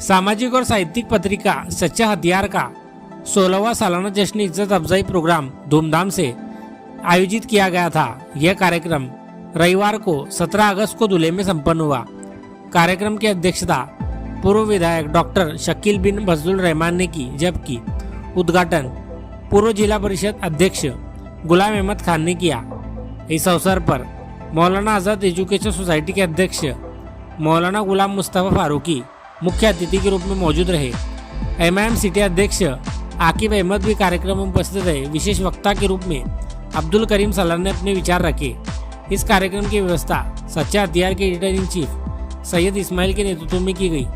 सामाजिक और साहित्यिक पत्रिका सच्चा हथियार का 16वां सालाना जश्न इज्जत अफजाई प्रोग्राम धूमधाम से आयोजित किया गया था। यह कार्यक्रम रविवार को 17 अगस्त को धुले में संपन्न हुआ। कार्यक्रम की अध्यक्षता पूर्व विधायक डॉक्टर शकील बिन फजलुर रहमान ने की, जबकि उद्घाटन पूर्व जिला परिषद अध्यक्ष गुलाम अहमद खान ने किया। इस अवसर पर मौलाना आज़ाद एजुकेशन सोसाइटी के अध्यक्ष मौलाना गुलाम मुस्तफ़ा फारूकी मुख्य अतिथि के रूप में मौजूद रहे। एमआईएम सिटी अध्यक्ष आकिब अहमद भी कार्यक्रम में उपस्थित रहे। विशेष वक्ता के रूप में अब्दुल करीम सलार ने अपने विचार रखे। इस कार्यक्रम की व्यवस्था सच्चा हथियार के editor in chief Syed Ismail के नेतृत्व में की गई।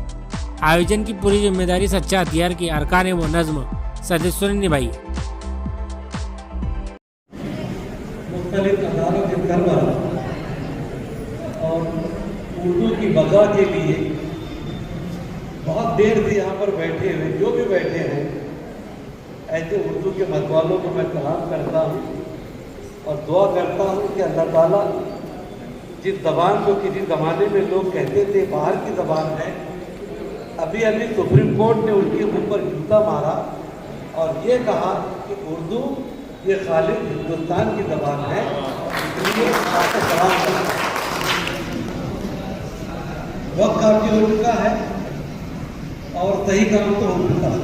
आयोजन की पूरी जिम्मेदारी सच्चा हथियार के अरकान व नज्म सदस्यों ने निभाई। और उर्दू की बका के लिए बहुत देर से यहाँ पर बैठे हुए जो भी बैठे हैं, ऐसे उर्दू के मतवालों को मैं सलाम करता हूँ और दुआ करता हूँ कि अल्लाह ताला जिस ज़बान को किसी ज़माने में लोग कहते थे बाहर की ज़बान है, अभी सुप्रीम कोर्ट ने उनके ऊपर जूता मारा और ये कहा कि उर्दू ये खालिद हिंदुस्तान की ज़बान है, इसलिए आपको सलाम करना। वक्त काफ़ी हो चुका है और सही काम तो हो चुका है।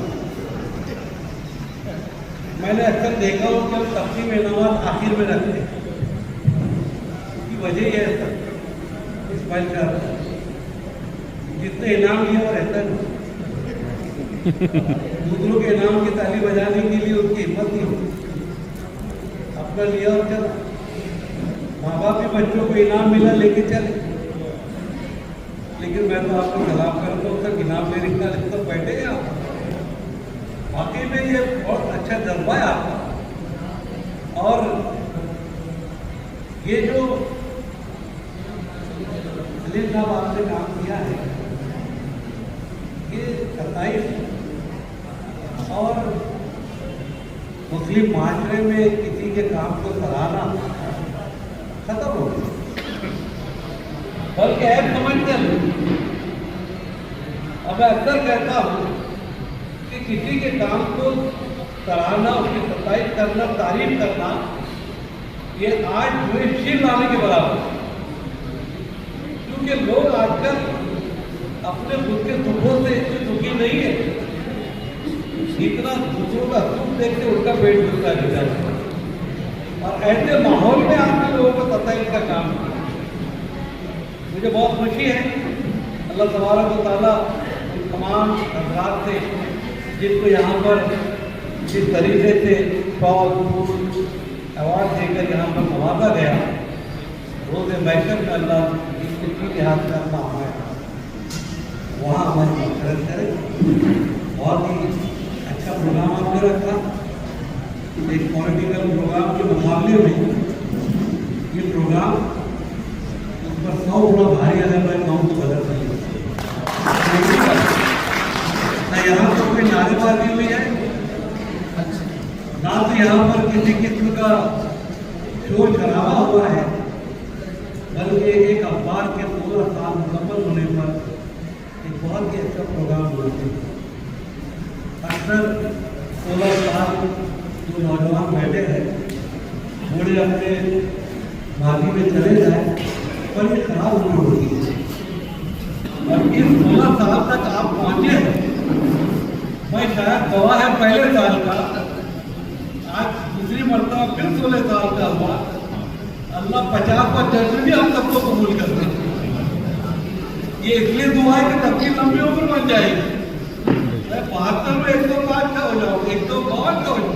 मैंने अक्सर देखा हूँ कि हम तकसीम इनामात आखिर में रखते हैं। इसकी वजह यह है इस्माइल का जितने इनाम लिया वो रहता नहीं। दूसरों के इनाम की ताली बजाने के लिए उसकी हिम्मत नहीं होती। अपना लिया और चल, माँ बाप भी बच्चों को इनाम मिला लेके चले, लेकिन मैं तो आपको सलाम करता हूँ तक इनाम ले लिखना लिखता बैठे हैं आप। वाकई में ये बहुत अच्छा जज्बा है आपका। और ये जो सलीम साहब आपने काम किया है, ये 27 और मुस्लिम माशरे में किसी के काम को सराहना खत्म हो गया, बल्कि ऐप समझते हैं। अब मैं अक्सर कहता हूँ कि किसी के काम को सराहना, उसकी सताइश करना, तारीफ करना, ये आज पूरे शील लाने के बराबर है। क्योंकि लोग आजकल अपने खुद के दुखों से इतने दुखी नहीं है, इतना दूसरों का दुख देख के उनका पेट दुखता दिखता है। और ऐसे माहौल में आपके लोगों को सताइश का काम है। मुझे बहुत खुशी है अल्लाह तबारक व तआला तमाम हज़रात से जिनको यहाँ पर जिस तरीके से शॉल फूल अवार्ड देकर यहाँ पर नवाजा गया, रोज़ महशर में अल्लाह जिसके ठीक हाथ में अपना आया वहाँ हमारी मदद करें। बहुत ही अच्छा प्रोग्राम आपने रखा। एक पॉलिटिकल प्रोग्राम के मुकाबले में ये प्रोग्राम पर 100 गुना भारी अगर मैं कहूँ तो गलत नहीं ना। यहाँ पर कोई नारेबाजी हुई है, ना तो यहाँ पर किसी किस्म का शोर शराबा हुआ है, बल्कि एक अखबार के 16 साल मुकम्मल होने पर एक बहुत ही अच्छा प्रोग्राम हुआ है। अक्सर 16 साल जो नौजवान बैठे हैं बूढ़े अपने माजी में चले जाए पर ये खराब उम्र होती है। और इस 16 साल तक आप पहुंचे हैं, मैं शायद गवाह है पहले साल का, आज दूसरी मरतबा फिर 16 साल का हुआ। अल्लाह 50 पर जश्न भी हम सबको कबूल करते हैं। ये इसलिए दुआ है कि सबकी लंबी उम्र बन जाएगी। मैं 72 में 105 का हो जाऊँ, 152 का हो जाऊँ,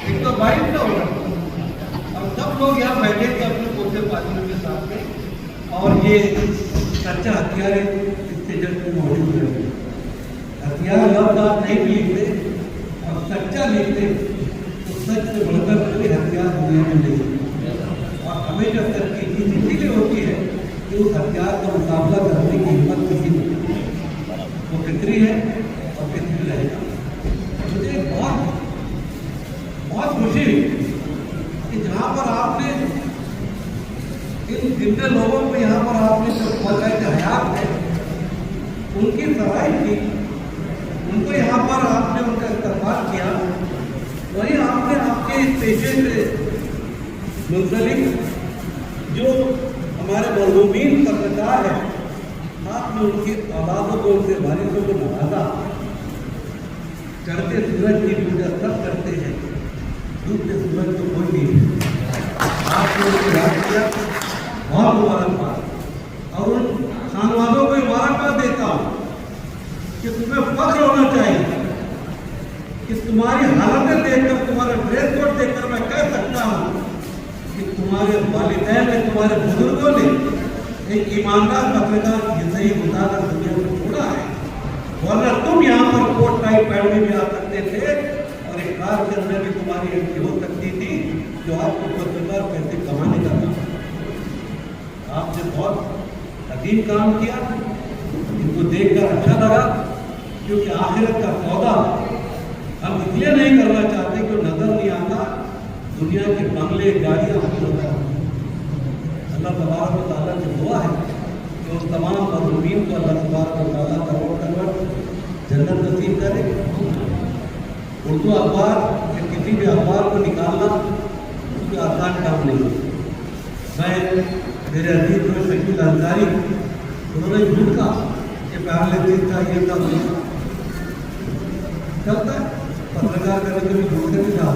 122 का हो जाऊँ। और सब लोग यहाँ बैठे थे अपने पोते पातियों के साथ में, और ये सच्चा हथियार इसके जस्ट में मौजूद है। हथियार लफ्ज़ आप नहीं भी लिखते और सच्चा लिखते तो सच से बढ़कर कोई हथियार दुनिया में नहीं है। और हमें जो तरक्की इसीलिए होती है कि उस हथियार का मुकाबला करने की हिम्मत किसी नहीं, वो फिक्री है और फिक्री रहेगा। मुझे बहुत खुशी कि जहाँ पर आपने इन जितने लोगों को यहाँ पर आपने जो हयात है उनकी सराहना की, उनको यहाँ पर आपने उनका इस्तेमाल किया, वही आपने आपके इस पेशे से मुंसलिक जो हमारे मज़लूमीन पत्रकार हैं, आपने उनकी औलादों को, उनके वारिसों को नवाजा। चढ़ते सूरज की पूजा सब करते हैं, डूबते सूरज को कोई नहीं। आपने उनको याद किया, बहुत मुबारकबाद। और उन खानवालों को मुबारकबाद देता हूँ कि तुम्हें फख्र होना चाहिए कि तुम्हारी हालतें देखकर, तुम्हारा ड्रेस कोड देखकर मैं कह सकता हूँ कि तुम्हारे वालिदैन ने, तुम्हारे बुजुर्गों ने एक ईमानदार पत्रकार की जिंदगी गुजारकर दुनिया को छोड़ा है। वरना तुम यहाँ पर कोट टाई पहनने भी आ सकते थे और एक कार के अंदर भी तुम्हारी एंट्री हो सकती थी, जो आपको पत्रकार पैसे कमाने का काम। आपने बहुत अजीब काम किया, इनको देखकर अच्छा लगा, क्योंकि आखिरत का सौदा हम इसलिए नहीं करना चाहते कि नजर नहीं आता दुनिया के बंगले, गाड़ियाँ हम नजर आती। अल्लाह तबारक व तआला से दुआ है कि उस तमाम मज़लूमीन को अल्लाह तबारक व तआला करोड़ जन्नत नसीब करे। उर्दू अखबार या किसी भी अखबार को निकालना कोई आसान काम नहीं है। मैं मेरे अजीज में शकील अंसारी, उन्होंने झूठ कहा कि पैरालिसिस था, ये था, चलता है पत्रकार करने के भी झूठ नहीं था।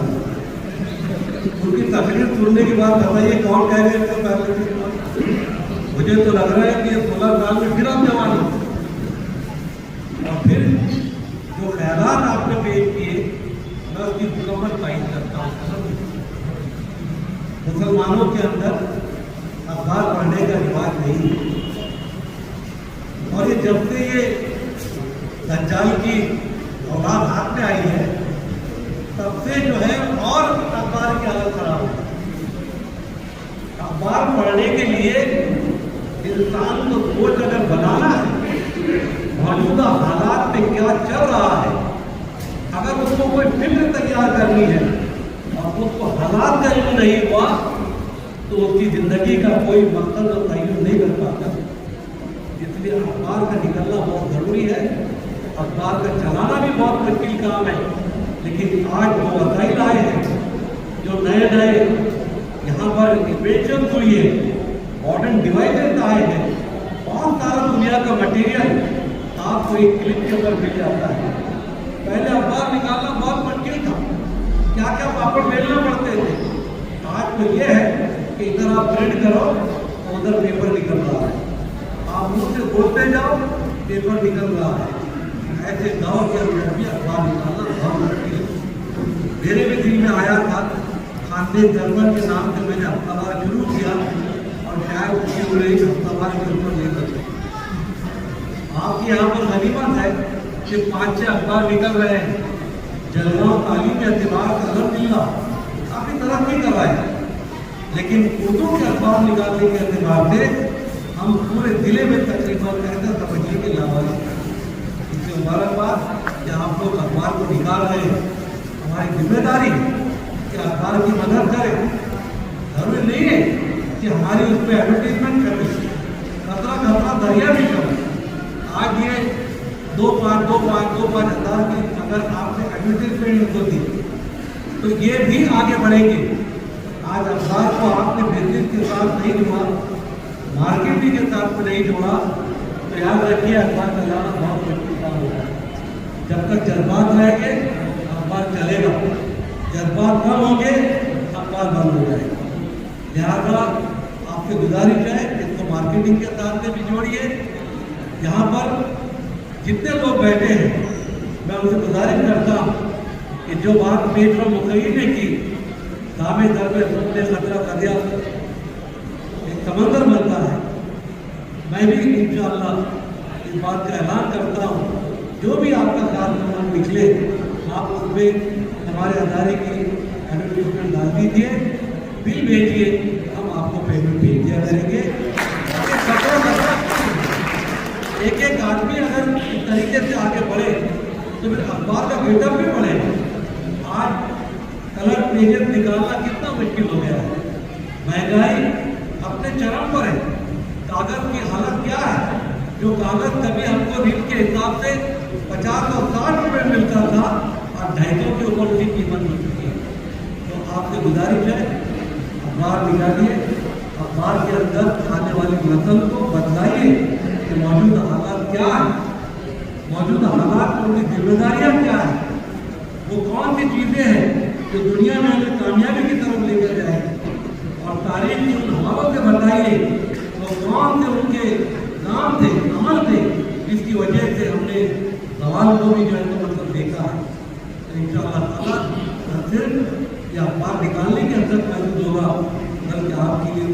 उनकी तकरीर सुनने के बाद बताइए कौन कह रहे हैं पैरालिसिस। मुझे तो लग रहा है कि ये 16 साल में फिर आप जवान हो। और फिर जो ख्यालात आपने पेश किए, मैं उसकी मुकम्मल तारीफ करता हूँ। मुसलमानों के अंदर अखबार पढ़ने का रिवाज नहीं है, और ये जब से ये दज्जाल की औलाद हाथ में आई है, तब से जो है और अखबार की हालत खराब है। अखबार पढ़ने के लिए इंसान को सोच अगर बनाना है, मौजूदा हालात में क्या चल रहा है, अगर उसको कोई फिल्म तैयार करनी है और उसको हालात का इल्म नहीं हुआ तो उसकी जिंदगी का कोई मकसद और तयन नहीं कर पाता। इसलिए अखबार का निकलना बहुत ज़रूरी है। अखबार का चलाना भी बहुत मुश्किल काम है, लेकिन आज जो वसाइल आए हैं, जो नए नए यहाँ पर इन्वेंशन हुई है, मॉडर्न डिवाइसेस आए हैं, बहुत सारा दुनिया का मटेरियल आपको एक क्लिक के ऊपर मिल जाता है। पहले अखबार निकालना बहुत मुश्किल था, क्या क्या पापड़ बेलना पड़ते थे। आज तो ये है कि इधर आप प्रिंट करो तो उधर पेपर निकल रहा है, आप मुझसे बोलते जाओ पेपर निकल रहा है। ऐसे गाँव के अंदर भी अखबार निकालना बहुत मुश्किल है। मेरे भी दिल में आया था, खानदेश जर्मन के नाम से मैंने हफ्तावार शुरू किया और शायद उसके पूरे एक हफ्तावार के ऊपर नहीं कर सकते। आपके यहाँ पर गनीमत है कि 5-6 अखबार निकल रहे हैं। जलगांव तालीम के अतबार से अल्हम्दुलिल्लाह काफ़ी तरक्की कर रहा है, लेकिन उर्दू के अखबार निकालने के अतबार से हम पूरे ज़िले में तकरीबन कहते समझिए कि लावारिस। इससे मुबारकबाद कि आप लोग अखबार को निकाल रहे हैं। हमारी जिम्मेदारी कि अखबार की मदद करें। जरूरी नहीं है कि हमारी उस पर एडवर्टीजमेंट करें, खतरा दरिया भी करें। आज ये 2-5 हज़ार की अगर आपने एडवर्टीजमेंट को दी तो ये भी आगे बढ़ेंगे। आज अखबार को आपने बिजनेस के साथ नहीं जोड़ा, मार्केटिंग के साथ नहीं जोड़ा, तो याद रखिए अखबार चलाना बहुत मुश्किल काम होगा। जब तक जज्बात रहेंगे अखबार चलेगा, जज्बात कम होंगे अखबार बंद हो जाएगा। लिहाजा आपसे गुजारिश है इसको मार्केटिंग के साथ में भी जोड़िए। यहाँ पर जितने लोग बैठे हैं मैं उनसे गुजारिश करता हूँ कि जो बात मेट्रो मुखरी ने की, दामे दर में सबने खतरा कर दिया, एक समंदर बनता है। मैं भी इंशाअल्लाह इस बात का ऐलान करता हूँ, जो भी आपका कार्यक्रम निकले आप उसमें हमारे अदारे की एडवर्टीजमेंट डाल दीजिए, बिल भेजिए, हम आपको पेमेंट भेज दिया करेंगे। एक आदमी अगर इस तरीके से आगे बढ़े तो फिर अखबार का गेटअप भी बढ़े। आज कलर पेजेस निकालना कितना मुश्किल हो गया है, महंगाई अपने चरम पर है, कागज की हालत क्या है। जो कागज कभी हमको ऋण के हिसाब से 50 और 60 रुपए मिलता था, और 250 के ऊपर उसकी कीमत मिल चुकी है। तो आपसे गुजारिश है, अखबार निकालिए, अखबार के अंदर आने वाली नस्ल को बतलाइए कि मौजूदा हालात क्या है, मौजूदा हालात में उनकी जिम्मेदारियाँ क्या है, वो कौन सी चीज़ें हैं जो दुनिया में हमें कामयाबी की तरफ लेकर जाए, और तारीख की उन हवालों से बताइए तो कौन से उनके नाम थे, अमल थे, जिसकी वजह से हमने सवाल को भी जो है तो मतलब देखा है। तो इंशाअल्लाह ताला न सिर्फ ये अखबार निकालने के अंदर महसूस होगा, बल्कि आपके लिए